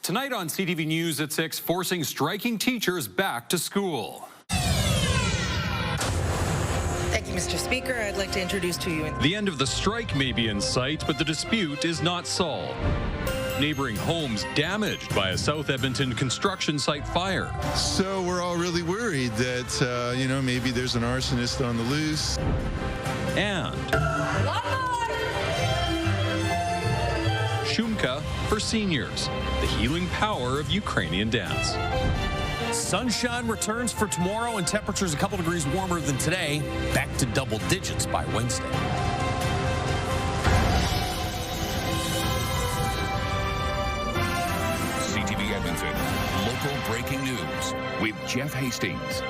Tonight on CTV News at 6, forcing striking teachers back to school. Thank you, Mr. Speaker. I'd like to introduce to you... The end of the strike may be in sight, but the dispute is not solved. Neighboring homes damaged by a South Edmonton construction site fire. So we're all really worried that, maybe there's an arsonist on the loose. And Shumka for seniors, the healing power of Ukrainian dance. Sunshine returns for tomorrow and temperatures a couple degrees warmer than today, back to double digits by Wednesday. CTV Edmonton, local breaking news with Jeff Hastings.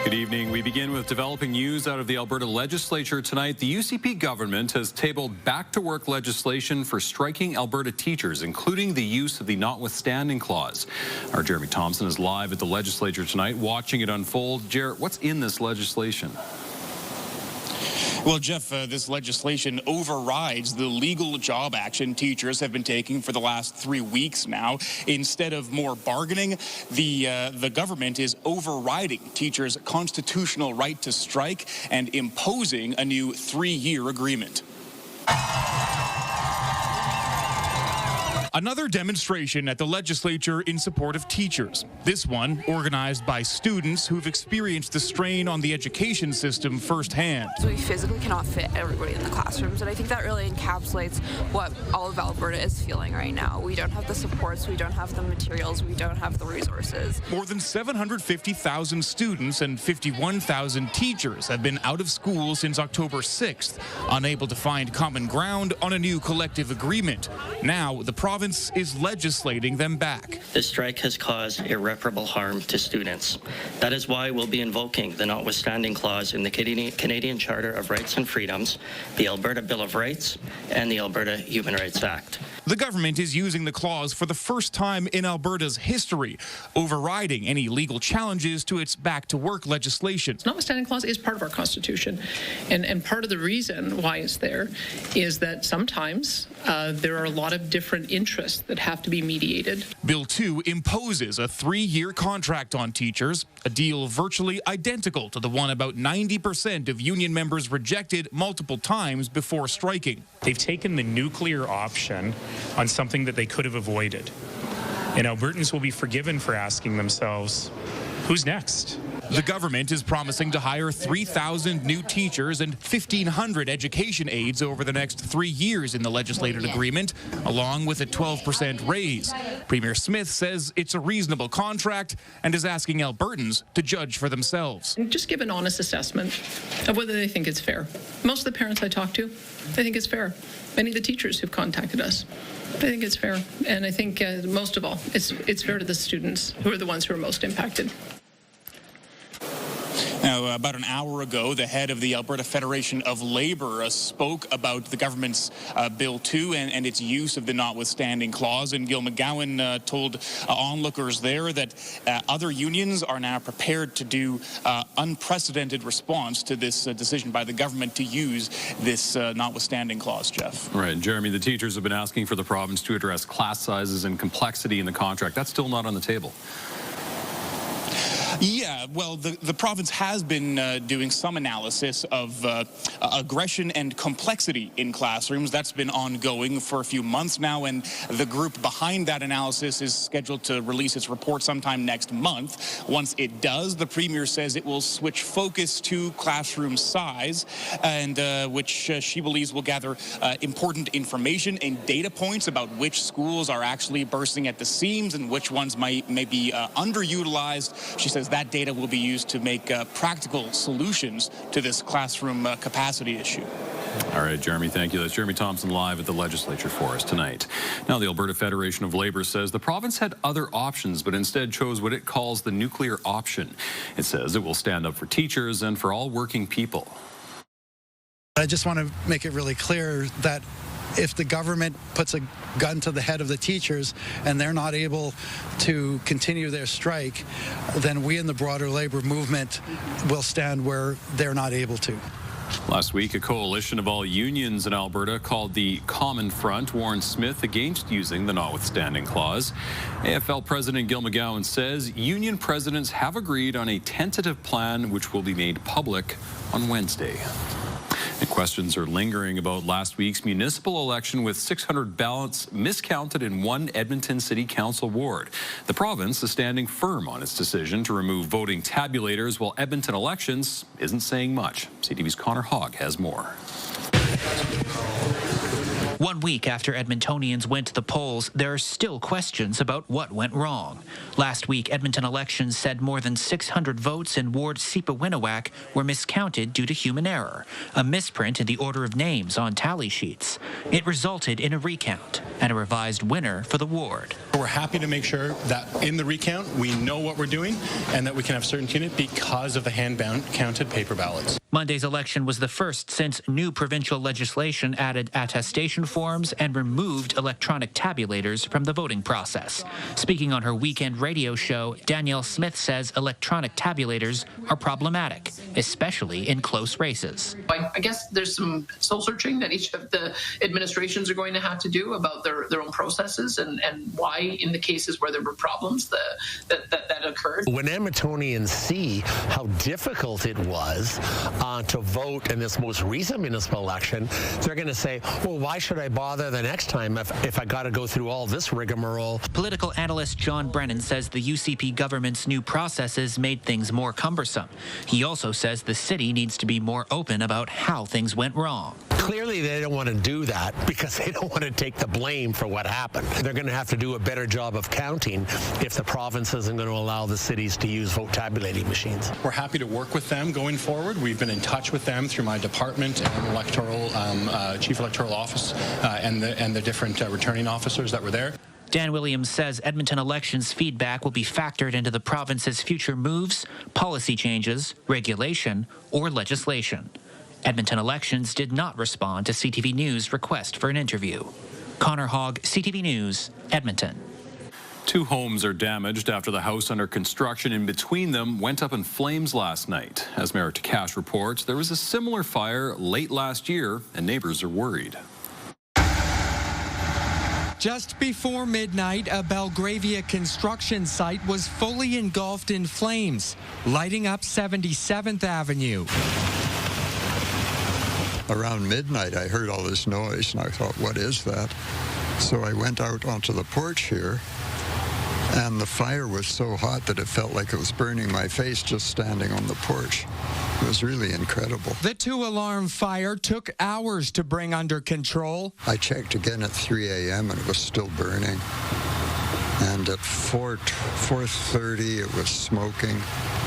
Good evening. We begin with developing news out of the Alberta legislature tonight. The UCP government has tabled back-to-work legislation for striking Alberta teachers, including the use of the Notwithstanding clause. Our Jeremy Thompson is live at the legislature tonight, watching it unfold. Jer, what's in this legislation? Well, Jeff, this legislation overrides the legal job action teachers have been taking for the last 3 weeks now. Instead of more bargaining, the government is overriding teachers' constitutional right to strike and imposing a new 3-year agreement. Another demonstration at the legislature in support of teachers. This one organized by students who've experienced the strain on the education system firsthand. So we physically cannot fit everybody in the classrooms, and I think that really encapsulates what all of Alberta is feeling right now. We don't have the supports, we don't have the materials, we don't have the resources. More than 750,000 students and 51,000 teachers have been out of school since October 6th, unable to find common ground on a new collective agreement. Now, the province is legislating them back. The strike has caused irreparable harm to students. That is why we'll be invoking the Notwithstanding clause in the Canadian Charter of Rights and Freedoms, the Alberta Bill of Rights, and the Alberta Human Rights Act. The government is using the clause for the first time in Alberta's history, overriding any legal challenges to its back-to-work legislation. The Notwithstanding clause is part of our Constitution, and part of the reason why it's there is that sometimes there are a lot of different interests that have to be mediated. Bill 2 imposes a 3-year contract on teachers, a deal virtually identical to the one about 90% of union members rejected multiple times before striking. They've taken the nuclear option on something that they could have avoided. And Albertans will be forgiven for asking themselves, who's next? The government is promising to hire 3,000 new teachers and 1,500 education aides over the next 3 years in the legislated agreement, along with a 12% raise. Premier Smith says it's a reasonable contract and is asking Albertans to judge for themselves. And just give an honest assessment of whether they think it's fair. Most of the parents I talk to, they think it's fair. Many of the teachers who've contacted us, they think it's fair. And I think most of all, it's fair to the students who are the ones who are most impacted. Now, about an hour ago, the head of the Alberta Federation of Labour spoke about the government's Bill 2 and its use of the Notwithstanding clause. And Gil McGowan told onlookers there that other unions are now prepared to do unprecedented response to this decision by the government to use this Notwithstanding clause, Jeff. Right, Jeremy, the teachers have been asking for the province to address class sizes and complexity in the contract. That's still not on the table. Yeah, well, the province has been doing some analysis of aggression and complexity in classrooms. That's been ongoing for a few months now, and the group behind that analysis is scheduled to release its report sometime next month. Once it does, the Premier says it will switch focus to classroom size, and which she believes will gather important information and data points about which schools are actually bursting at the seams and which ones may be underutilized. She says that data will be used to make practical solutions to this classroom capacity issue. All right, Jeremy, thank you. That's Jeremy Thompson live at the legislature for us tonight. Now, the Alberta Federation of Labour says the province had other options, but instead chose what it calls the nuclear option. It says it will stand up for teachers and for all working people. I just want to make it really clear that if the government puts a gun to the head of the teachers and they're not able to continue their strike, then we in the broader labor movement will stand where they're not able to. Last week, a coalition of all unions in Alberta called the Common Front warned Smith against using the Notwithstanding clause. AFL President Gil McGowan says union presidents have agreed on a tentative plan which will be made public on Wednesday. And questions are lingering about last week's municipal election with 600 ballots miscounted in one Edmonton City Council ward. The province is standing firm on its decision to remove voting tabulators, while Edmonton Elections isn't saying much. CTV's Connor Hogg has more. 1 week after Edmontonians went to the polls, there are still questions about what went wrong. Last week, Edmonton Elections said more than 600 votes in Ward Sepa-Winnewak were miscounted due to human error, a misprint in the order of names on tally sheets. It resulted in a recount and a revised winner for the ward. We're happy to make sure that in the recount we know what we're doing and that we can have certainty in it because of the hand-counted paper ballots. Monday's election was the first since new provincial legislation added attestation forms and removed electronic tabulators from the voting process. Speaking on her weekend radio show, Danielle Smith says electronic tabulators are problematic, especially in close races. I guess there's some soul searching that each of the administrations are going to have to do about their own processes and why, in the cases where there were problems, that occurred. When Edmontonians see how difficult it was to vote in this most recent municipal election, they're going to say, well, why should I bother the next time if I got to go through all this rigmarole? Political analyst John Brennan says the UCP government's new processes made things more cumbersome. He also says the city needs to be more open about how things went wrong. Clearly, they don't want to do that because they don't want to take the blame for what happened. They're going to have to do a better job of counting if the province isn't going to allow the cities to use vote tabulating machines. We're happy to work with them going forward. We've been in touch with them through my department and electoral chief electoral office and the different returning officers that were there. Dan Williams says Edmonton Elections feedback will be factored into the province's future moves, policy changes, regulation, or legislation. Edmonton Elections did not respond to CTV News' request for an interview. Connor Hogg, CTV News, Edmonton. 2 homes are damaged after the house under construction in between them went up in flames last night. As Mayor Takash reports, there was a similar fire late last year, and neighbors are worried. Just before midnight, a Belgravia construction site was fully engulfed in flames, lighting up 77th Avenue. Around midnight, I heard all this noise, and I thought, what is that? So I went out onto the porch here, and the fire was so hot that it felt like it was burning my face just standing on the porch. It was really incredible. The 2-alarm fire took hours to bring under control. I checked again at 3 a.m. and it was still burning. And at 4:30 it was smoking,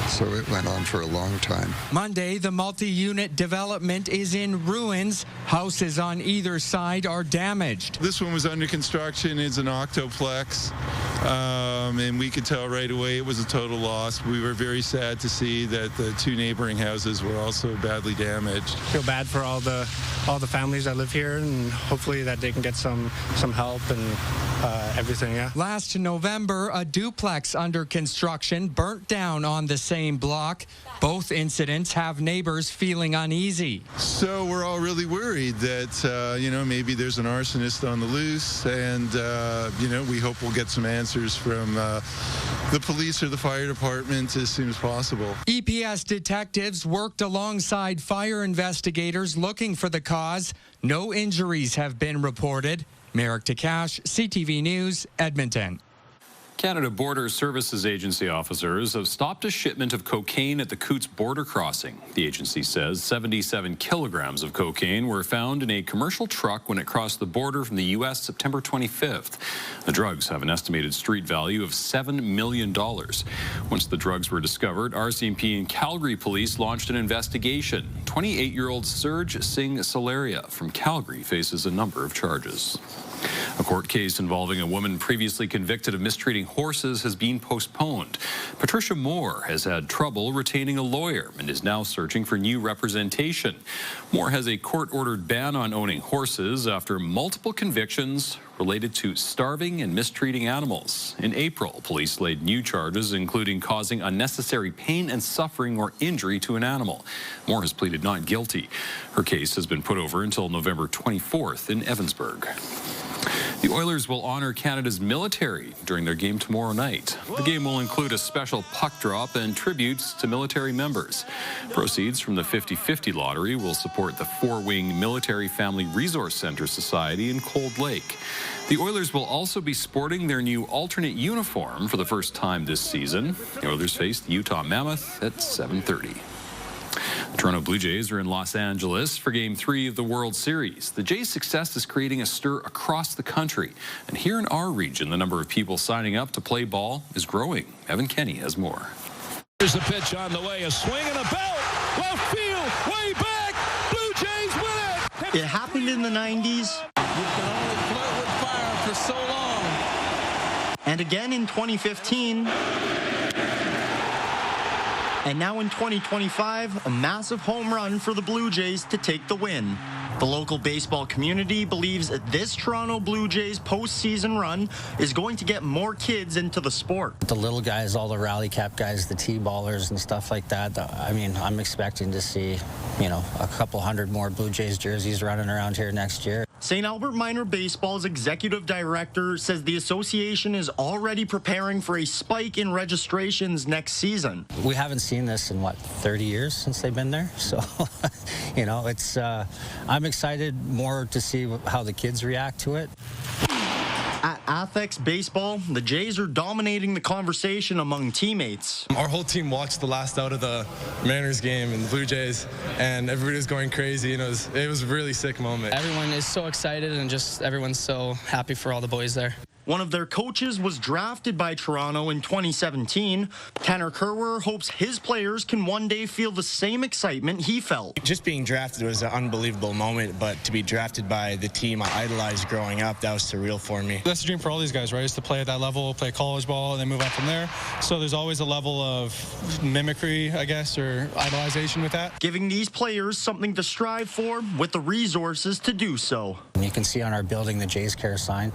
so it went on for a long time. Monday, the multi-unit development is in ruins. Houses on either side are damaged. This one was under construction. It's an octoplex, and we could tell right away it was a total loss. We were very sad to see that the 2 neighboring houses were also badly damaged. Feel bad for all the families that live here, and hopefully that they can get some help and everything. Yeah. Last November, a duplex under construction burnt down on the same block. Both incidents have neighbors feeling uneasy. So we're all really worried that, maybe there's an arsonist on the loose, and, we hope we'll get some answers from the police or the fire department as soon as possible. EPS detectives worked alongside fire investigators looking for the cause. No injuries have been reported. Merrick Takash, CTV News, Edmonton. Canada Border Services Agency officers have stopped a shipment of cocaine at the Coots border crossing. The agency says 77 kilograms of cocaine were found in a commercial truck when it crossed the border from the U.S. September 25th. The drugs have an estimated street value of $7 million. Once the drugs were discovered, RCMP and Calgary police launched an investigation. 28-year-old Serge Singh Salaria from Calgary faces a number of charges. A court case involving a woman previously convicted of mistreating horses has been postponed. Patricia Moore has had trouble retaining a lawyer and is now searching for new representation. Moore has a court-ordered ban on owning horses after multiple convictions related to starving and mistreating animals. In April, police laid new charges, including causing unnecessary pain and suffering or injury to an animal. Moore has pleaded not guilty. Her case has been put over until November 24th in Evansburg. The Oilers will honor Canada's military during their game tomorrow night. The game will include a special puck drop and tributes to military members. Proceeds from the 50-50 lottery will support the Four-Wing Military Family Resource Center Society in Cold Lake. The Oilers will also be sporting their new alternate uniform for the first time this season. The Oilers face the Utah Mammoth at 7:30. The Toronto Blue Jays are in Los Angeles for Game 3 of the World Series. The Jays' success is creating a stir across the country. And here in our region, the number of people signing up to play ball is growing. Evan Kenny has more. Here's the pitch on the way. A swing and a belt. Left field. Way back. Blue Jays win it. It happened in the 90s. You can only flirt with fire for so long. And again in 2015. And now in 2025, a massive home run for the Blue Jays to take the win. The local baseball community believes this Toronto Blue Jays postseason run is going to get more kids into the sport. The little guys, all the rally cap guys, the T-ballers and stuff like that. I mean, I'm expecting to see, a couple hundred more Blue Jays jerseys running around here next year. St. Albert Minor Baseball's executive director says the association is already preparing for a spike in registrations next season. We haven't seen this in, 30 years since they've been there? So, it's, I'm excited more to see how the kids react to it. At Athex Baseball, the Jays are dominating the conversation among teammates. Our whole team watched the last out of the Mariners game and the Blue Jays, and everybody was going crazy. It was a really sick moment. Everyone is so excited, and just everyone's so happy for all the boys there. One of their coaches was drafted by Toronto in 2017. Tanner Kerwer hopes his players can one day feel the same excitement he felt. Just being drafted was an unbelievable moment, but to be drafted by the team I idolized growing up, that was surreal for me. That's the dream for all these guys, right? Is to play at that level, play college ball, and then move on from there. So there's always a level of mimicry, I guess, or idolization with that. Giving these players something to strive for with the resources to do so. You can see on our building the Jays Care sign.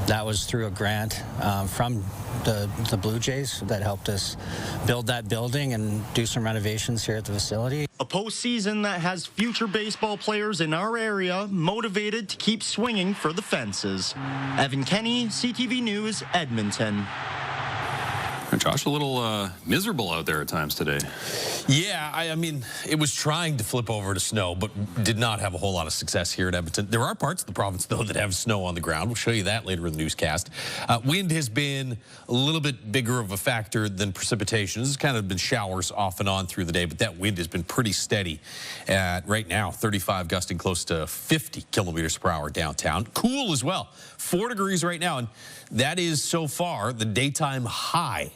That was through a grant from the Blue Jays that helped us build that building and do some renovations here at the facility. A postseason that has future baseball players in our area motivated to keep swinging for the fences. Evan Kenny, CTV News, Edmonton. Josh, a little miserable out there at times today. Yeah, I mean, it was trying to flip over to snow, but did not have a whole lot of success here at Edmonton. There are parts of the province, though, that have snow on the ground. We'll show you that later in the newscast. Wind has been a little bit bigger of a factor than precipitation. This has kind of been showers off and on through the day, but that wind has been pretty steady. Right now, 35 gusting close to 50 kilometers per hour downtown. Cool as well. 4 degrees right now, and that is so far the daytime high.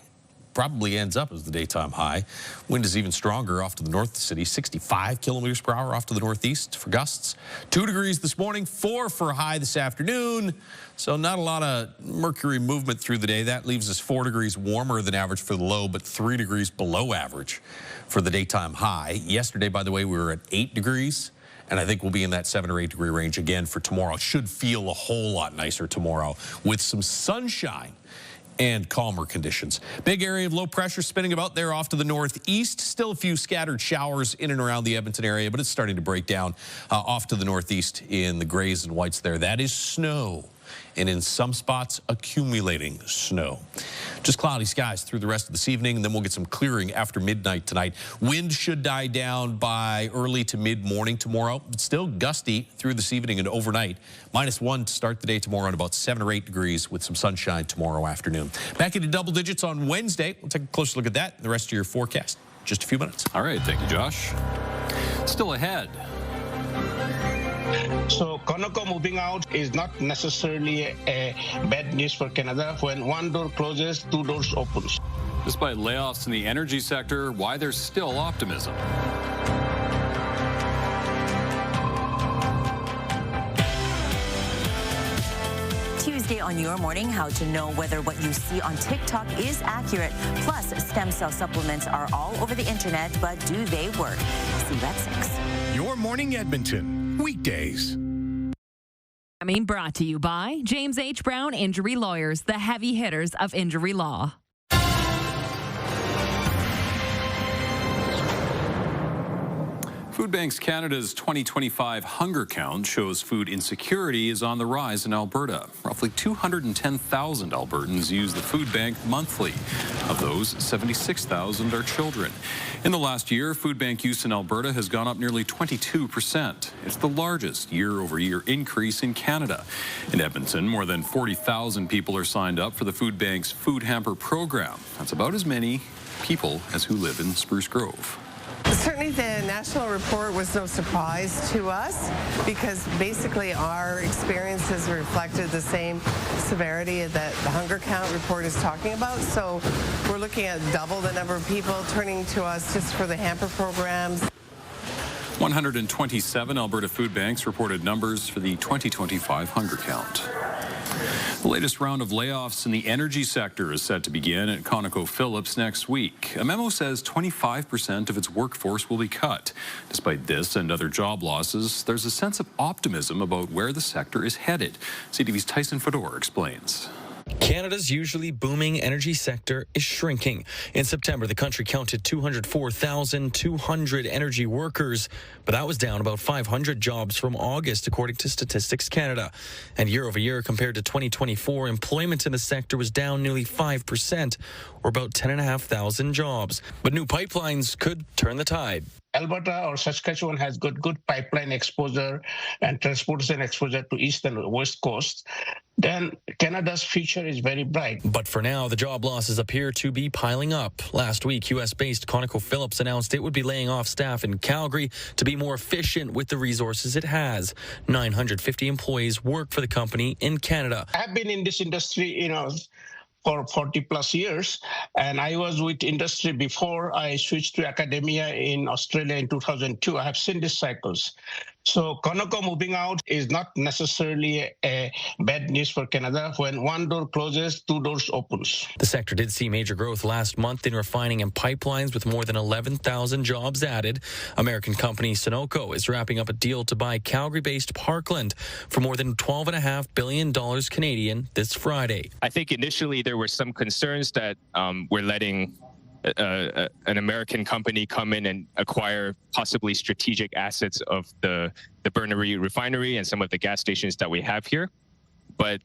Probably ends up as the daytime high. Wind is even stronger off to the north of the city, 65 kilometers per hour off to the northeast for gusts. 2 degrees this morning, 4 for a high this afternoon. So not a lot of mercury movement through the day. That leaves us 4 degrees warmer than average for the low, but 3 degrees below average for the daytime high. Yesterday, by the way, we were at 8 degrees. And I think we'll be in that 7 or 8 degree range again for tomorrow. Should feel a whole lot nicer tomorrow with some sunshine and calmer conditions. Big area of low pressure spinning about there off to the northeast. Still a few scattered showers in and around the Edmonton area, but it's starting to break down off to the northeast in the grays and whites there. That is snow, and in some spots, accumulating snow. Just cloudy skies through the rest of this evening, and then we'll get some clearing after midnight tonight. Wind should die down by early to mid-morning tomorrow, but still gusty through this evening and overnight. -1 to start the day tomorrow at about 7 or 8 degrees with some sunshine tomorrow afternoon. Back into double digits on Wednesday. We'll take a closer look at that and the rest of your forecast in just a few minutes. All right, thank you, Josh. Still ahead. So Conoco moving out is not necessarily a bad news for Canada. When one door closes, 2 doors open. Despite layoffs in the energy sector, why there's still optimism. Tuesday on Your Morning, how to know whether what you see on TikTok is accurate. Plus, stem cell supplements are all over the internet, but do they work? See you at 6. Your Morning Edmonton, weekdays. Brought to you by James H. Brown Injury Lawyers, the heavy hitters of injury law. Food Banks Canada's 2025 hunger count shows food insecurity is on the rise in Alberta. Roughly 210,000 Albertans use the food bank monthly. Of those, 76,000 are children. In the last year, food bank use in Alberta has gone up nearly 22%. It's the largest year-over-year increase in Canada. In Edmonton, more than 40,000 people are signed up for the food bank's food hamper program. That's about as many people as who live in Spruce Grove. Certainly the national report was no surprise to us because basically our experiences reflected the same severity that the hunger count report is talking about. So we're looking at double the number of people turning to us just for the hamper programs. 127 Alberta food banks reported numbers for the 2025 hunger count. The latest round of layoffs in the energy sector is set to begin at ConocoPhillips next week. A memo says 25% of its workforce will be cut. Despite this and other job losses, there's a sense of optimism about where the sector is headed. CTV's Tyson Fedor explains. Canada's usually booming energy sector is shrinking. In September, the country counted 204,200 energy workers, but that was down about 500 jobs from August, according to Statistics Canada. And year over year, compared to 2024, employment in the sector was down nearly 5%, or about 10,500 jobs. But new pipelines could turn the tide. Alberta or Saskatchewan has got good pipeline exposure and transportation exposure to east and west coast, then Canada's future is very bright. But for now, the job losses appear to be piling up. Last week, U.S.-based ConocoPhillips announced it would be laying off staff in Calgary to be more efficient with the resources it has. 950 employees work for the company in Canada. I've been in this industry, for 40 plus years, and I was with industry before I switched to academia in Australia in 2002. I have seen these cycles. So Conoco moving out is not necessarily a bad news for Canada. When one door closes, two doors opens. The sector did see major growth last month in refining and pipelines with more than 11,000 jobs added. American company Sunoco is wrapping up a deal to buy Calgary-based Parkland for more than $12.5 billion Canadian this Friday. I think initially there were some concerns that we're letting an American company come in and acquire possibly strategic assets of the Burnaby refinery and some of the gas stations that we have here. But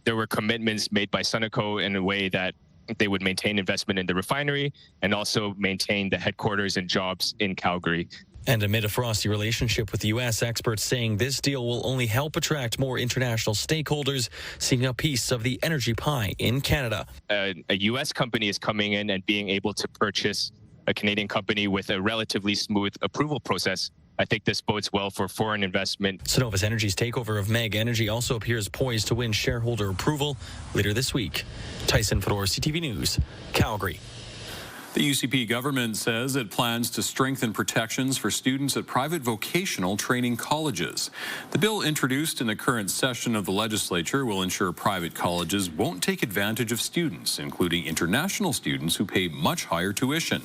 there were commitments made by Sunoco in a way that they would maintain investment in the refinery and also maintain the headquarters and jobs in Calgary. And amid a frosty relationship with the U.S., experts saying this deal will only help attract more international stakeholders seeking a piece of the energy pie in Canada. A U.S. company is coming in and being able to purchase a Canadian company with a relatively smooth approval process. I think this bodes well for foreign investment. Cenovus Energy's takeover of MEG Energy also appears poised to win shareholder approval later this week. Tyson Fedor, CTV News, Calgary. The UCP government says it plans to strengthen protections for students at private vocational training colleges. The bill introduced in the current session of the legislature will ensure private colleges won't take advantage of students, including international students who pay much higher tuition.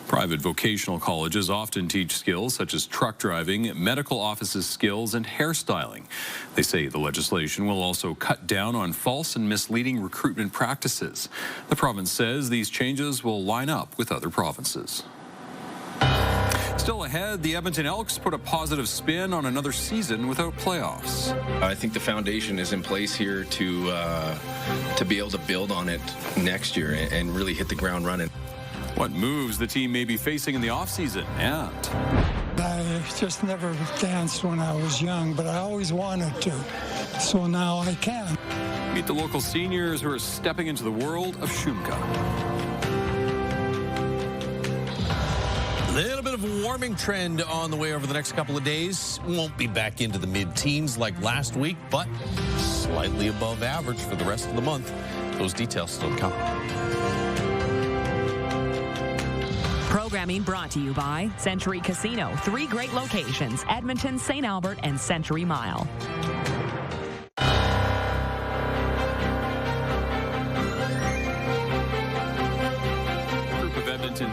Private vocational colleges often teach skills such as truck driving, medical offices skills, and hairstyling. They say the legislation will also cut down on false and misleading recruitment practices. The province says these changes will line up with other provinces. Still ahead, the Edmonton Elks put a positive spin on another season without playoffs. I think the foundation is in place here to be able to build on it next year and really hit the ground running. What moves the team may be facing in the offseason, and I just never danced when I was young, but I always wanted to, so now I can. Meet the local seniors who are stepping into the world of Shumka. A little bit of a warming trend on the way over the next couple of days. Won't be back into the mid-teens like last week, but slightly above average for the rest of the month. Those details still to come. Programming brought to you by Century Casino. 3 great locations: Edmonton, St. Albert, and Century Mile.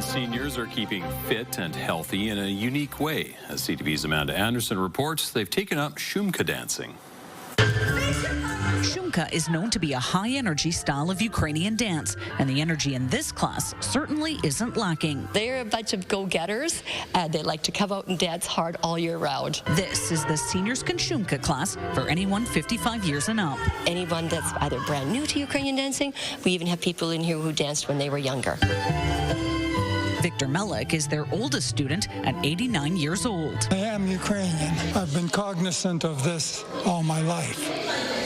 Seniors are keeping fit and healthy in a unique way. As CTV's Amanda Anderson reports, they've taken up Shumka dancing. Shumka is known to be a high-energy style of Ukrainian dance, and the energy in this class certainly isn't lacking. They're a bunch of go-getters, and they like to come out and dance hard all year round. This is the Seniors Can Shumka class for anyone 55 years and up. Anyone that's either brand new to Ukrainian dancing, we even have people in here who danced when they were younger. Victor Melik is their oldest student at 89 years old. I am Ukrainian. I've been cognizant of this all my life.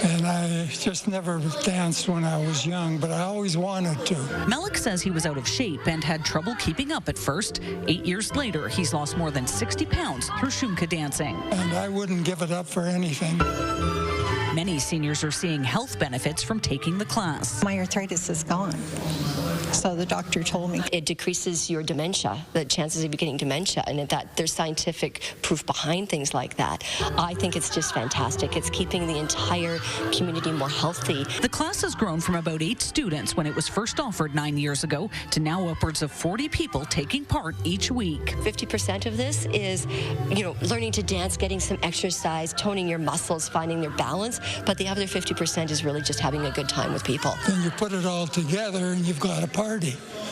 And I just never danced when I was young, but I always wanted to. Melik says he was out of shape and had trouble keeping up at first. 8 years later, he's lost more than 60 pounds through Shumka dancing. And I wouldn't give it up for anything. Many seniors are seeing health benefits from taking the class. My arthritis is gone. So the doctor told me. It decreases your dementia, the chances of you getting dementia, and that there's scientific proof behind things like that. I think it's just fantastic. It's keeping the entire community more healthy. The class has grown from about 8 students when it was first offered 9 years ago to now upwards of 40 people taking part each week. 50% of this is, learning to dance, getting some exercise, toning your muscles, finding their balance, but the other 50% is really just having a good time with people. Then you put it all together and you've got a party.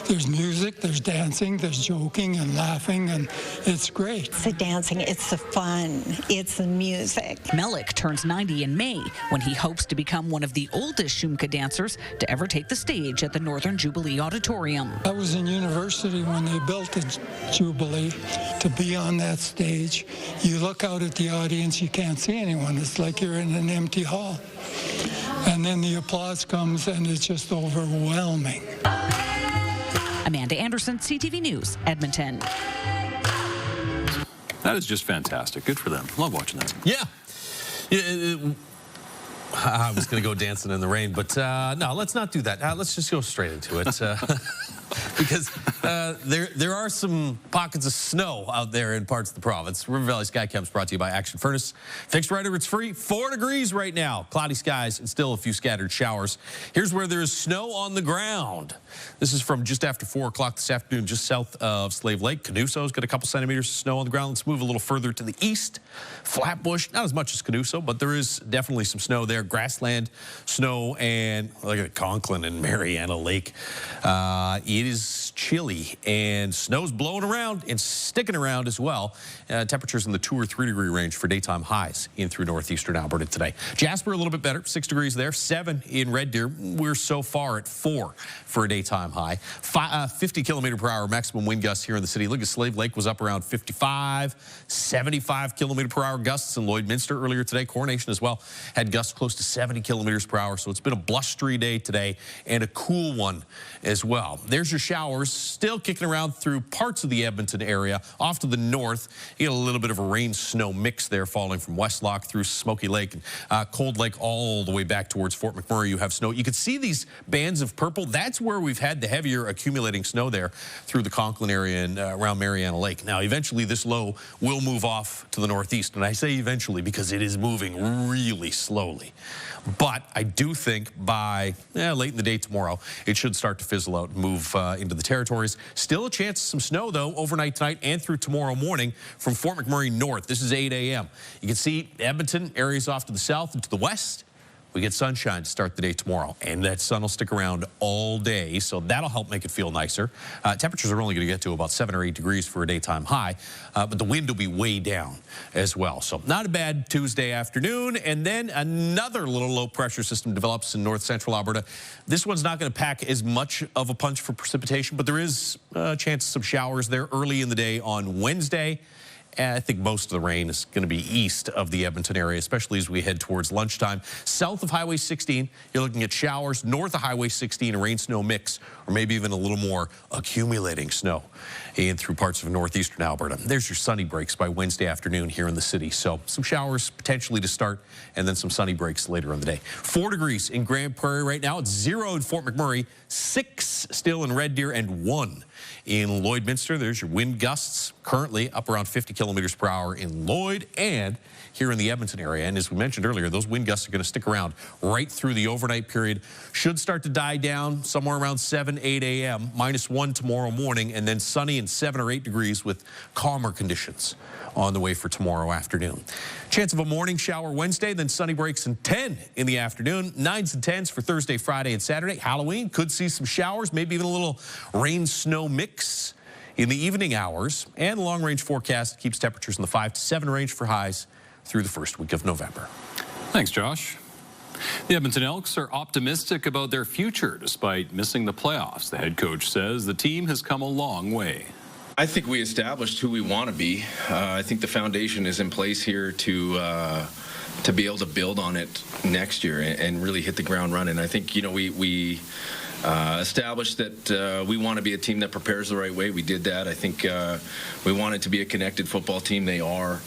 There's music, there's dancing, there's joking and laughing, and it's great. It's the dancing, it's the fun, it's the music. Melik turns 90 in May when he hopes to become one of the oldest Shumka dancers to ever take the stage at the Northern Jubilee Auditorium. I was in university when they built the Jubilee. To be on that stage, you look out at the audience, you can't see anyone. It's like you're in an empty hall. And then the applause comes and it's just overwhelming. Amanda Anderson, CTV News, Edmonton. That is just fantastic. Good for them. Love watching that. Yeah. I was going to go dancing in the rain, but no, let's not do that. Let's just go straight into it. Because there are some pockets of snow out there in parts of the province. River Valley Sky Camps brought to you by Action Furnace. Fixed right or it's free. 4 degrees right now. Cloudy skies and still a few scattered showers. Here's where there is snow on the ground. This is from just after 4 o'clock this afternoon, just south of Slave Lake. Canuso's got a couple centimeters of snow on the ground. Let's move a little further to the east. Flatbush, not as much as Canuso, but there is definitely some snow there. Grassland, snow, and look at Conklin and Mariana Lake. It is chilly and snow's blowing around and sticking around as well. Temperatures in the 2 or 3 degree range for daytime highs in through northeastern Alberta today. Jasper a little bit better, 6 degrees there, 7 in Red Deer. We're so far at 4 for a daytime high. 50 kilometer per hour maximum wind gusts here in the city. Look at Slave Lake was up around 55, 75 kilometer per hour gusts in Lloydminster earlier today. Coronation as well had gusts close to 70 kilometers per hour. So it's been a blustery day today and a cool one as well. There's your showers still kicking around through parts of the Edmonton area. Off to the north, you get a little bit of a rain-snow mix there falling from Westlock through Smoky Lake and Cold Lake all the way back towards Fort McMurray. You have snow. You can see these bands of purple. That's where we've had the heavier accumulating snow there through the Conklin area and around Mariana Lake. Now, eventually this low will move off to the northeast. And I say eventually because it is moving really slowly. But I do think by late in the day tomorrow, it should start to fizzle out and move into the territories. Still a chance of some snow, though, overnight tonight and through tomorrow morning from Fort McMurray north. This is 8 a.m. You can see Edmonton, areas off to the south and to the west. We get sunshine to start the day tomorrow, and that sun will stick around all day, so that'll help make it feel nicer. Temperatures are only going to get to about 7 or 8 degrees for a daytime high, but the wind will be way down as well. So not a bad Tuesday afternoon, and then another little low-pressure system develops in north central Alberta. This one's not going to pack as much of a punch for precipitation, but there is a chance of some showers there early in the day on Wednesday. And I think most of the rain is going to be east of the Edmonton area, especially as we head towards lunchtime. South of Highway 16, you're looking at showers. North of Highway 16, a rain-snow mix, or maybe even a little more accumulating snow in through parts of northeastern Alberta. There's your sunny breaks by Wednesday afternoon here in the city. So some showers potentially to start, and then some sunny breaks later in the day. 4 degrees in Grand Prairie right now. It's 0 in Fort McMurray, 6 still in Red Deer, and 1 In Lloydminster, there's your wind gusts, currently up around 50 kilometers per hour in Lloyd and here in the Edmonton area. And as we mentioned earlier, those wind gusts are going to stick around right through the overnight period. Should start to die down somewhere around 7, 8 a.m., -1 tomorrow morning, and then sunny and 7 or 8 degrees with calmer conditions on the way for tomorrow afternoon. Chance of a morning shower Wednesday, then sunny breaks in 10 in the afternoon. 9s and 10s for Thursday, Friday, and Saturday. Halloween could see some showers, maybe even a little rain-snow mix in the evening hours. And the long-range forecast keeps temperatures in the 5 to 7 range for highs through the first week of November. Thanks, Josh. The Edmonton Elks are optimistic about their future despite missing the playoffs. The head coach says the team has come a long way. I think we established who we want to be. I think the foundation is in place here to be able to build on it next year and really hit the ground running. I think, you know, we established that we want to be a team that prepares the right way. We did that. I think we wanted to be a connected football team. They are.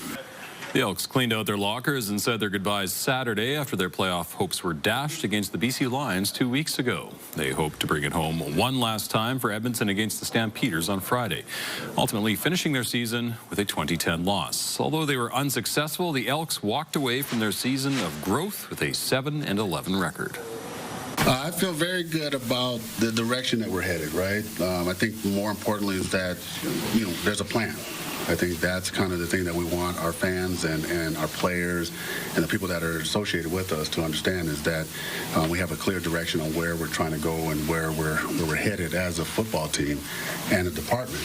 The Elks cleaned out their lockers and said their goodbyes Saturday after their playoff hopes were dashed against the BC Lions 2 weeks ago. They hope to bring it home one last time for Edmonton against the Stampeders on Friday, ultimately finishing their season with a 2010 loss. Although they were unsuccessful, the Elks walked away from their season of growth with a 7-11 record. I feel very good about the direction that we're headed, right? I think more importantly is that, you know, there's a plan. I think that's kind of the thing that we want our fans and our players and the people that are associated with us to understand is that we have a clear direction on where we're trying to go and where we're headed as a football team and a department.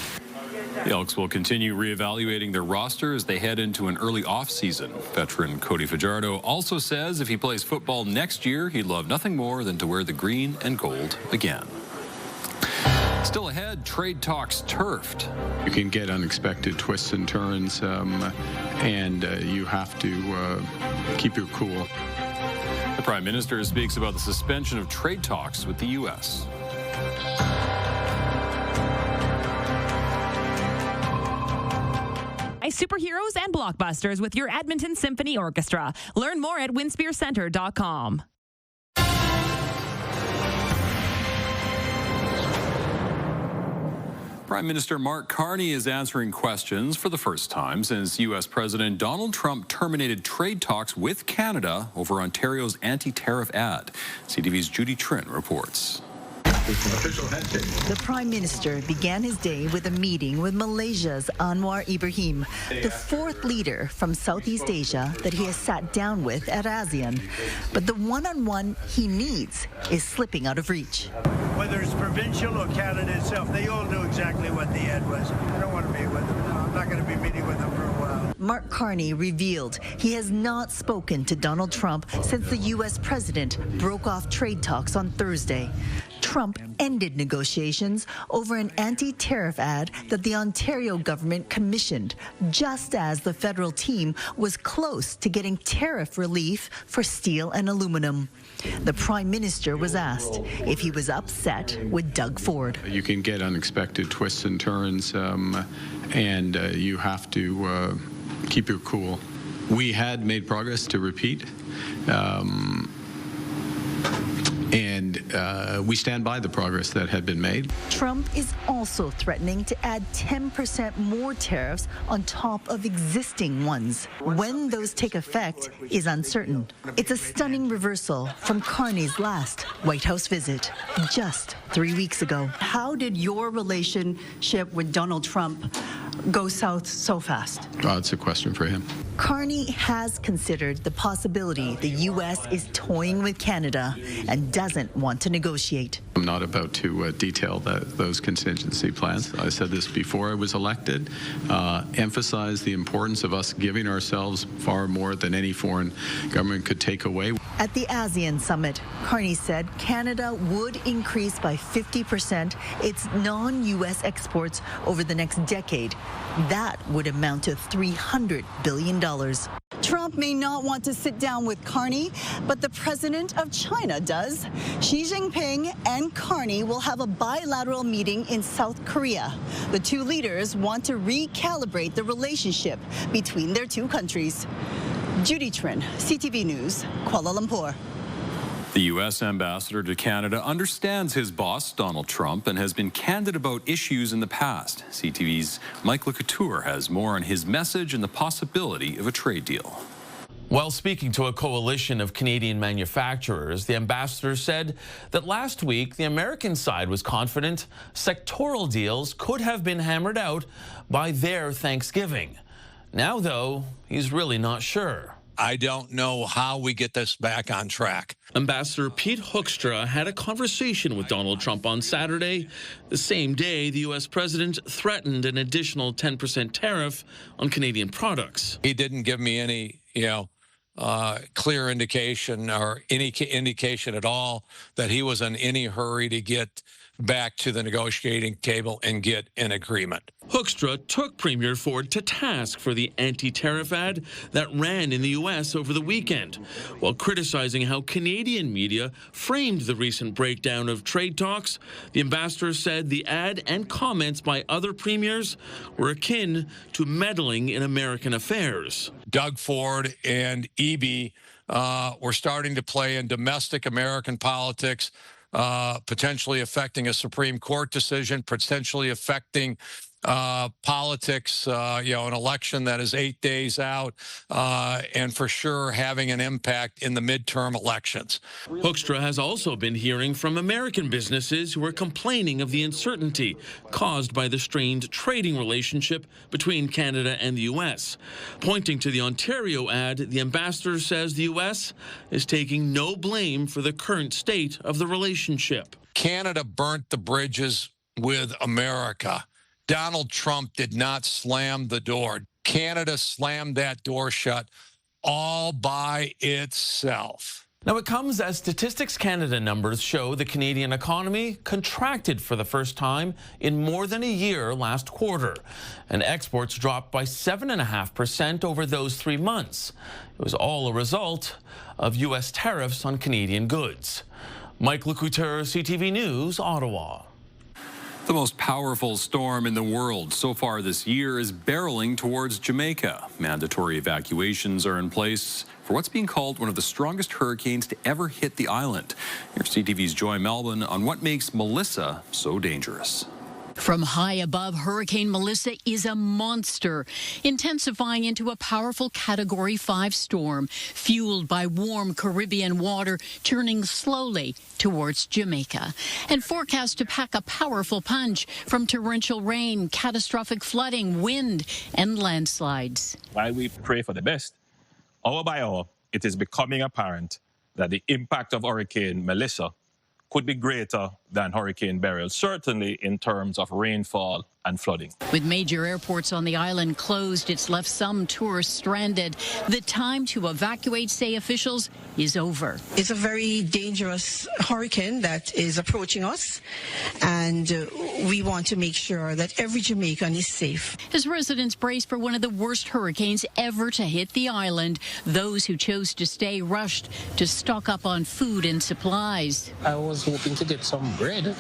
The Elks will continue reevaluating their roster as they head into an early off-season. Veteran Cody Fajardo also says if he plays football next year, he'd love nothing more than to wear the green and gold again. Still ahead, trade talks turfed. You can get unexpected twists and turns, and you have to keep your cool. The Prime Minister speaks about the suspension of trade talks with the U.S. Superheroes and blockbusters with your Edmonton Symphony Orchestra. Learn more at winspearcenter.com. Prime Minister Mark Carney is answering questions for the first time since U.S. President Donald Trump terminated trade talks with Canada over Ontario's anti-tariff ad. CTV's Judy Trin reports. The Prime Minister began his day with a meeting with Malaysia's Anwar Ibrahim, the fourth leader from Southeast Asia that he has sat down with at ASEAN. But the one-on-one he needs is slipping out of reach. Whether it's Provincial or Canada itself, they all knew exactly what the ad was. I don't want to meet with them. No, I'm not going to be meeting with them for a while. Mark Carney revealed he has not spoken to Donald Trump since the U.S. president broke off trade talks on Thursday. Trump ended negotiations over an anti-tariff ad that the Ontario government commissioned, just as the federal team was close to getting tariff relief for steel and aluminum. The Prime Minister was asked if he was upset with Doug Ford. You can get unexpected twists and turns, and you have to keep your cool. We had made progress, to repeat, and we stand by the progress that had been made. Trump is also threatening to add 10% more tariffs on top of existing ones. When those take effect is uncertain. It's a stunning reversal from Carney's last White House visit just 3 weeks ago. How did your relationship with Donald Trump go south so fast? It's a question for him. Carney has considered the possibility the U.S. is toying with Canada and doesn't want to negotiate. I'm not about to detail those contingency plans. I said this before I was elected, emphasize the importance of us giving ourselves far more than any foreign government could take away. At the ASEAN summit, Carney said Canada would increase by 50% its non-U.S. exports over the next decade. That would amount to $300 billion. Trump may not want to sit down with Carney, but the president of China does. Xi Jinping and Carney will have a bilateral meeting in South Korea. The two leaders want to recalibrate the relationship between their two countries. Judy Trin, CTV News, Kuala Lumpur. The U.S. ambassador to Canada understands his boss, Donald Trump, and has been candid about issues in the past. CTV's Mike LeCouture has more on his message and the possibility of a trade deal. While speaking to a coalition of Canadian manufacturers, the ambassador said that last week the American side was confident sectoral deals could have been hammered out by their Thanksgiving. Now, though, he's really not sure. I don't know how we get this back on track. Ambassador Pete Hoekstra had a conversation with Donald Trump on Saturday, the same day the U.S. president threatened an additional 10% tariff on Canadian products. He didn't give me any, clear indication or any indication at all that he was in any hurry to get back to the negotiating table and get an agreement. Hoekstra took Premier Ford to task for the anti-tariff ad that ran in the U.S. over the weekend, while criticizing how Canadian media framed the recent breakdown of trade talks. The ambassador said the ad and comments by other premiers were akin to meddling in American affairs. Doug Ford and Eby were starting to play in domestic American politics, potentially affecting a Supreme Court decision, potentially affecting politics, an election that is 8 days out, and for sure having an impact in the midterm elections. Hoekstra has also been hearing from American businesses who are complaining of the uncertainty caused by the strained trading relationship between Canada and the U.S. Pointing to the Ontario ad, the ambassador says the U.S. is taking no blame for the current state of the relationship. Canada burnt the bridges with America. Donald Trump did not slam the door. Canada slammed that door shut all by itself. Now, it comes as Statistics Canada numbers show the Canadian economy contracted for the first time in more than a year last quarter, and exports dropped by 7.5% over those 3 months. It was all a result of U.S. tariffs on Canadian goods. Mike LeCouture, CTV News, Ottawa. The most powerful storm in the world so far this year is barreling towards Jamaica. Mandatory evacuations are in place for what's being called one of the strongest hurricanes to ever hit the island. Here's CTV's Joy Melvin on what makes Melissa so dangerous. From high above, Hurricane Melissa is a monster, intensifying into a powerful Category 5 storm, fueled by warm Caribbean water, turning slowly towards Jamaica, and forecast to pack a powerful punch from torrential rain, catastrophic flooding, wind, and landslides. While we pray for the best, hour by hour, it is becoming apparent that the impact of Hurricane Melissa could be greater than Hurricane Beryl, certainly in terms of rainfall and flooding. With major airports on the island closed, it's left some tourists stranded. The time to evacuate, say officials, is over. It's a very dangerous hurricane that is approaching us, and we want to make sure that every Jamaican is safe. As residents brace for one of the worst hurricanes ever to hit the island, those who chose to stay rushed to stock up on food and supplies. I was hoping to get some bread,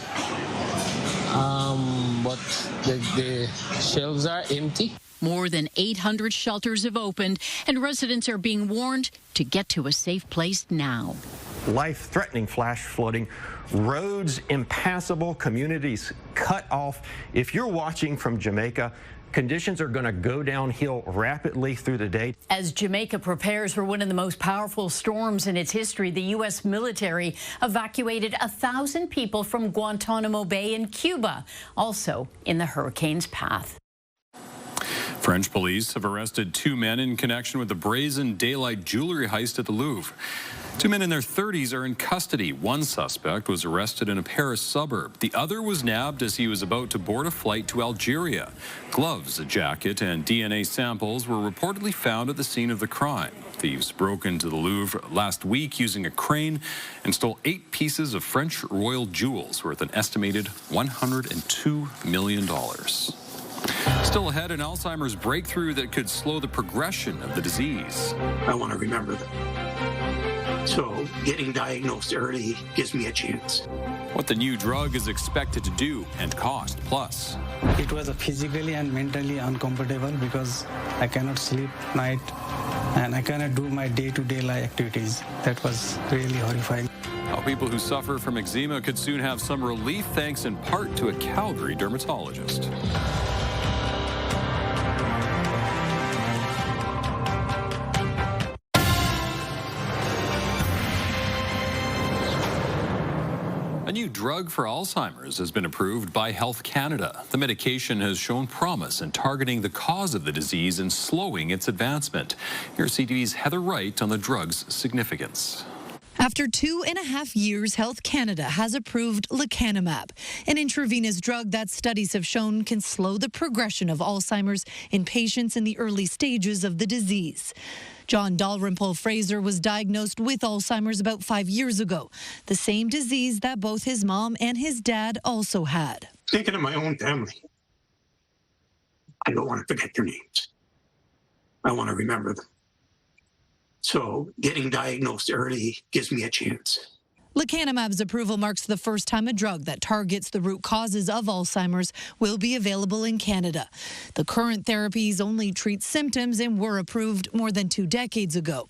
but the shelves are empty. More than 800 shelters have opened, and residents are being warned to get to a safe place now. Life-threatening flash flooding, roads impassable, communities cut off. If you're watching from Jamaica, conditions are going to go downhill rapidly through the day. As Jamaica prepares for one of the most powerful storms in its history, the U.S. military evacuated 1,000 people from Guantanamo Bay in Cuba, also in the hurricane's path. French police have arrested 2 men in connection with the brazen daylight jewelry heist at the Louvre. 2 men in their 30s are in custody. One suspect was arrested in a Paris suburb. The other was nabbed as he was about to board a flight to Algeria. Gloves, a jacket, and DNA samples were reportedly found at the scene of the crime. Thieves broke into the Louvre last week using a crane and stole 8 pieces of French royal jewels worth an estimated $102 million. Still ahead, an Alzheimer's breakthrough that could slow the progression of the disease. I want to remember them. So getting diagnosed early gives me a chance. What the new drug is expected to do and cost. Plus, it was physically and mentally uncomfortable because I cannot sleep night and I cannot do my day-to-day life activities. That was really horrifying. How people who suffer from eczema could soon have some relief thanks in part to a Calgary dermatologist. A new drug for Alzheimer's has been approved by Health Canada. The medication has shown promise in targeting the cause of the disease and slowing its advancement. Here's CTV's Heather Wright on the drug's significance. After 2.5 years, Health Canada has approved lecanemab, an intravenous drug that studies have shown can slow the progression of Alzheimer's in patients in the early stages of the disease. John Dalrymple Fraser was diagnosed with Alzheimer's about 5 years ago, the same disease that both his mom and his dad also had. Thinking of my own family, I don't want to forget their names. I want to remember them. So getting diagnosed early gives me a chance. Lecanemab's approval marks the first time a drug that targets the root causes of Alzheimer's will be available in Canada. The current therapies only treat symptoms and were approved more than 2 decades ago.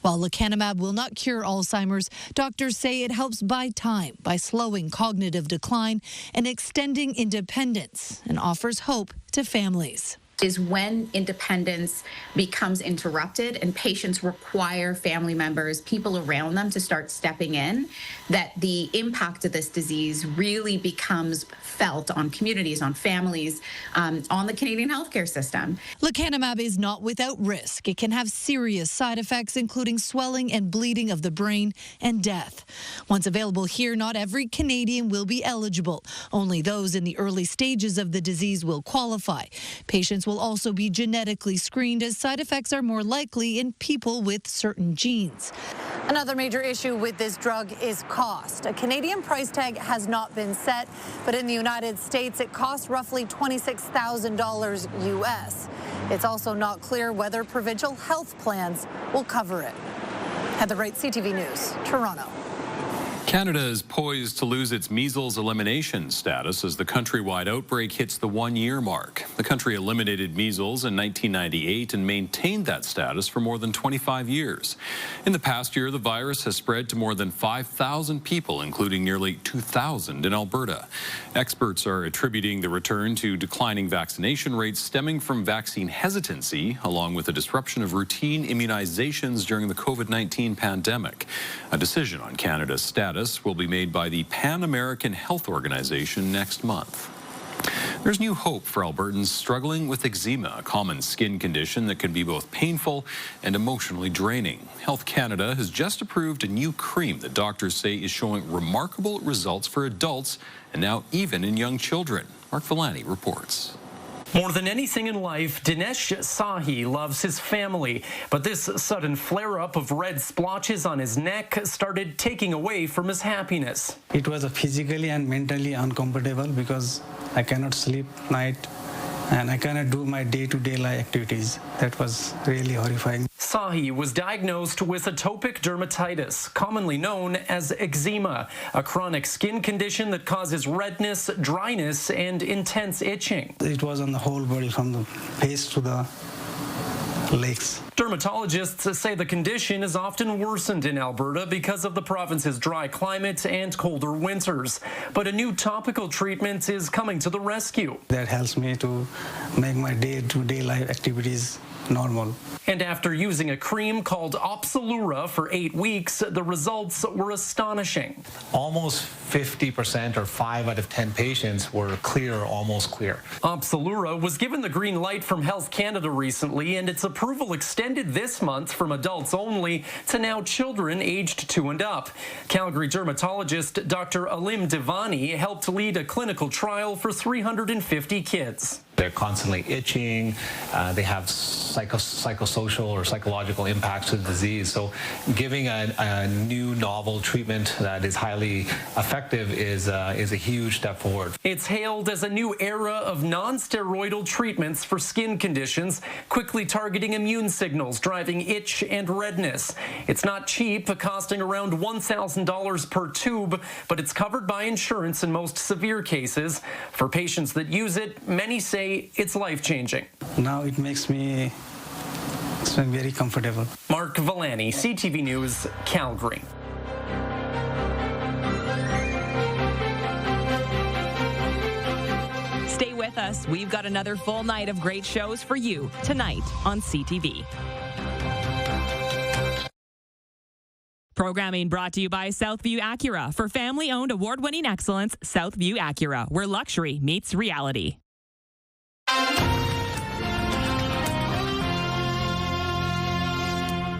While lecanemab will not cure Alzheimer's, doctors say it helps buy time by slowing cognitive decline and extending independence, and offers hope to families. Is when independence becomes interrupted and patients require family members, people around them to start stepping in, that the impact of this disease really becomes felt on communities, on families, on the Canadian healthcare system. Lecanemab is not without risk. It can have serious side effects, including swelling and bleeding of the brain and death. Once available here, not every Canadian will be eligible. Only those in the early stages of the disease will qualify. Patients will also be genetically screened, as side effects are more likely in people with certain genes. Another major issue with this drug is cost. A Canadian price tag has not been set, but in the United States, it costs roughly $26,000 US. It's also not clear whether provincial health plans will cover it. Heather Wright, CTV News, Toronto. Canada is poised to lose its measles elimination status as the countrywide outbreak hits the 1-year mark. The country eliminated measles in 1998 and maintained that status for more than 25 years. In the past year, the virus has spread to more than 5,000 people, including nearly 2,000 in Alberta. Experts are attributing the return to declining vaccination rates stemming from vaccine hesitancy, along with the disruption of routine immunizations during the COVID-19 pandemic. A decision on Canada's status will be made by the Pan American Health Organization next month. There's new hope for Albertans struggling with eczema, a common skin condition that can be both painful and emotionally draining. Health Canada has just approved a new cream that doctors say is showing remarkable results for adults and now even in young children. Mark Villani reports. More than anything in life, Dinesh Sahi loves his family, but this sudden flare-up of red splotches on his neck started taking away from his happiness. It was physically and mentally uncomfortable because I cannot sleep at night and I cannot do my day-to-day life activities. That was really horrifying. Sahi was diagnosed with atopic dermatitis, commonly known as eczema, a chronic skin condition that causes redness, dryness, and intense itching. It was on the whole body, from the face to the legs. Dermatologists say the condition is often worsened in Alberta because of the province's dry climate and colder winters. But a new topical treatment is coming to the rescue. That helps me to make my day-to-day life activities normal. And after using a cream called Opzelura for 8 weeks, the results were astonishing. Almost 50% or 5 out of 10 patients were clear or almost clear. Opzelura was given the green light from Health Canada recently, and its approval extended this month from adults only to now children aged 2 and up. Calgary dermatologist Dr. Alim Divani helped lead a clinical trial for 350 kids. They're constantly itching. They have psychosocial or psychological impacts to the disease. So giving a new novel treatment that is highly effective is a huge step forward. It's hailed as a new era of non-steroidal treatments for skin conditions, quickly targeting immune signals, driving itch and redness. It's not cheap, costing around $1,000 per tube, but it's covered by insurance in most severe cases. For patients that use it, many say it's life-changing. Now it makes me It's been very comfortable. Mark Villani, CTV News, Calgary. Stay with us. We've got another full night of great shows for you tonight on CTV. Programming brought to you by Southview Acura. For family-owned, award-winning excellence, Southview Acura, where luxury meets reality.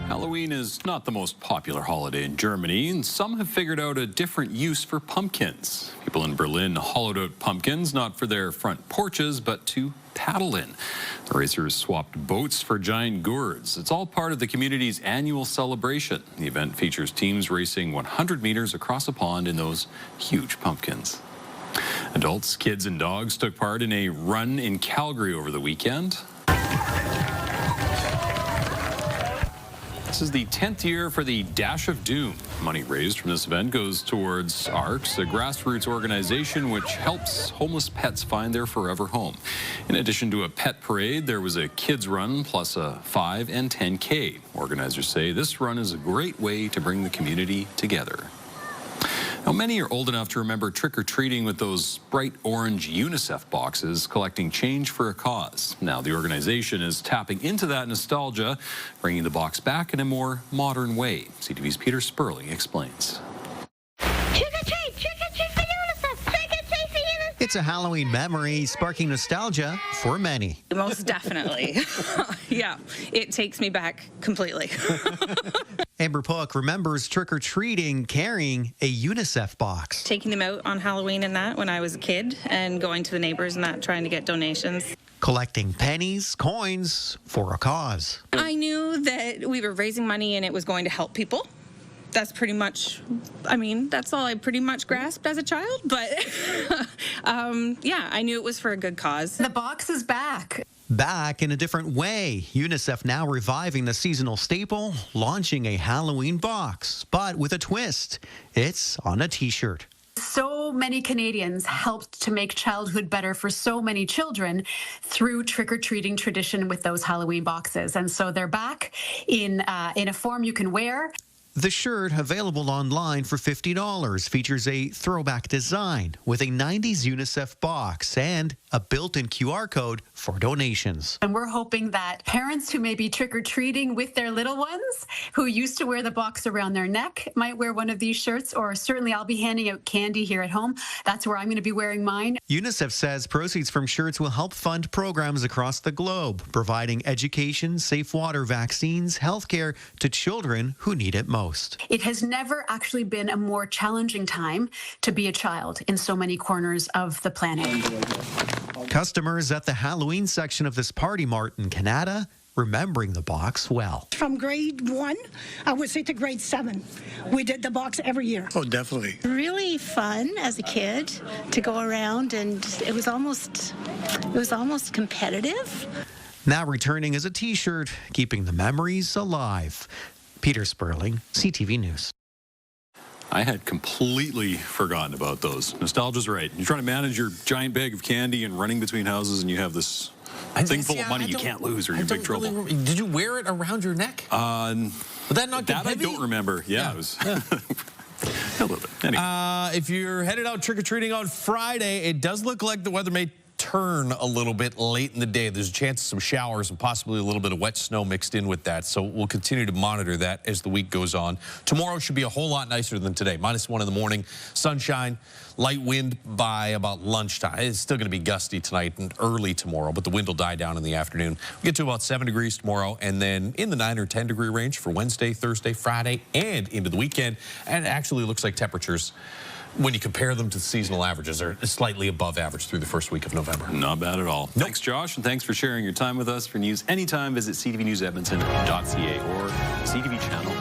Halloween is not the most popular holiday in Germany, and some have figured out a different use for pumpkins. People in Berlin hollowed out pumpkins not for their front porches, but to paddle in. The racers swapped boats for giant gourds. It's all part of the community's annual celebration. The event features teams racing 100 meters across a pond in those huge pumpkins. Adults, kids, and dogs took part in a run in Calgary over the weekend. This is the 10th year for the Dash of Doom. Money raised from this event goes towards ARCS, a grassroots organization which helps homeless pets find their forever home. In addition to a pet parade, there was a kids run plus a 5 and 10K. Organizers say this run is a great way to bring the community together. Now, many are old enough to remember trick-or-treating with those bright orange UNICEF boxes collecting change for a cause. Now, the organization is tapping into that nostalgia, bringing the box back in a more modern way. CTV's Peter Sperling explains. It's a Halloween memory sparking nostalgia for many. Most definitely. Yeah, it takes me back completely. Amber Pook remembers trick-or-treating carrying a UNICEF box. Taking them out on Halloween and that when I was a kid and going to the neighbors and that trying to get donations. Collecting pennies, coins for a cause. I knew that we were raising money and it was going to help people. That's pretty much, that's all I pretty much grasped as a child. But, yeah, I knew it was for a good cause. The box is back. Back in a different way. UNICEF now reviving the seasonal staple, launching a Halloween box, but with a twist. It's on a T-shirt. So many Canadians helped to make childhood better for so many children through trick-or-treating tradition with those Halloween boxes. And so they're back in a form you can wear. The shirt, available online for $50, features a throwback design with a 90s UNICEF box and a built-in QR code for donations. And we're hoping that parents who may be trick-or-treating with their little ones, who used to wear the box around their neck, might wear one of these shirts, or certainly I'll be handing out candy here at home. That's where I'm going to be wearing mine. UNICEF says proceeds from shirts will help fund programs across the globe, providing education, safe water, vaccines, healthcare to children who need it most. It has never actually been a more challenging time to be a child in so many corners of the planet. Customers at the Halloween section of this party mart in Canada remembering the box well. From grade 1, I would say to grade 7, we did the box every year. Oh, definitely. Really fun as a kid to go around, and it was almost competitive. Now returning as a T-shirt, keeping the memories alive. Peter Sperling, CTV News. I had completely forgotten about those. Nostalgia's right. You're trying to manage your giant bag of candy and running between houses, and you have this thing full of money you can't lose, or you're in big trouble. Really, did you wear it around your neck? Would that not get heavy? I don't remember. Yeah. It was a little bit. Anyway. If you're headed out trick-or-treating on Friday, it does look like the weather may turn a little bit late in the day. There's a chance of some showers and possibly a little bit of wet snow mixed in with that. So we'll continue to monitor that as the week goes on. Tomorrow should be a whole lot nicer than today. -1 in the morning, sunshine, light wind by about lunchtime. It's still going to be gusty tonight and early tomorrow, but the wind will die down in the afternoon. We get to about 7 degrees tomorrow, and then in the 9 or 10 degree range for Wednesday, Thursday, Friday, and into the weekend. And it actually looks like temperatures, when you compare them to the seasonal averages, are slightly above average through the first week of November. Not bad at all. Nope. Thanks, Josh, and thanks for sharing your time with us. For news anytime, visit ctvnewsedmonton.ca or CTV channel.